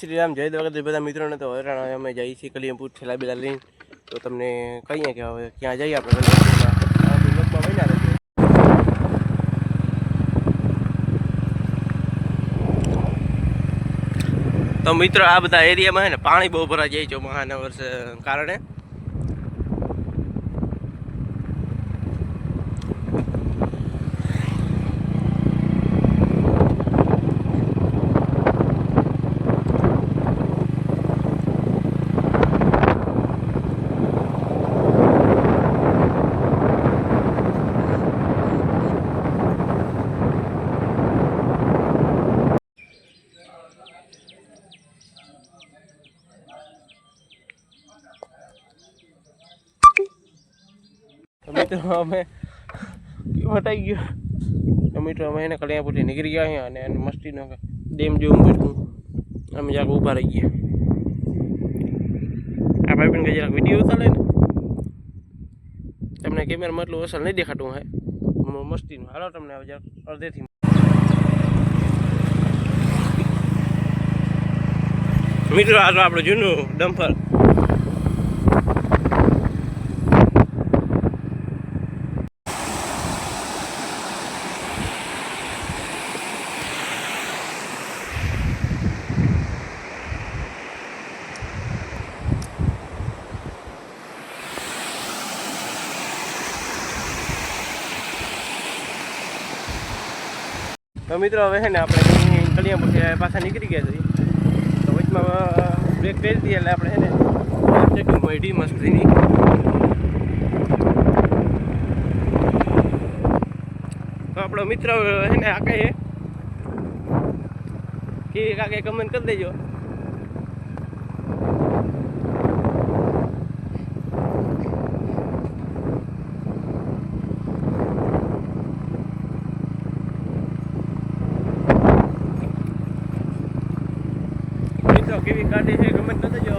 શ્રી રામ, જય દ્વારકાધીશ બધા મિત્રોને. તો હરાણા અમે જઈએ છીએ કલિયાપુર ઠેલા બેલા લઈને. તો તમને કહીએ કે હવે ક્યાં જઈએ આપણે તો મિત્રો આ બધા એરિયામાં છે ને પાણી બહુ ભરાઈ જાય ચોમાસાના વર્ષે કારણે. મિત્રો અમે હટાઈ ગયો તો મિત્રો અમે એને કલિયાપુરથી નીકળી ગયા અહીંયા અને એને મસ્તીનો ડેમ જેવું બેઠું અમે જરાક ઊભા રહી ગયા. આ ભાઈ પણ જરાક વિડીયો ઉતારે ને તમને કેમેરામાં એટલું અસર નહીં દેખાતું હે મસ્તીનું. હાલો તમને હવે જરાક અડધેથી મિત્રો આ તો આપણું જૂનું ડમ્પર. તો મિત્રો હવે છે ને આપણે કલિયાપુરથી પાછા નીકળી ગયા છીએ. તો વચમાં બ્રેક કરી દઈએ એટલે આપણે છે ને ચેકિંગ મળી મસ્તીની. તો આપણો મિત્ર છે ને આકાએ કે કાકે કમેન્ટ કરી દેજો. કેવી ગાડી છે કમેન્ટ કરી દેજો.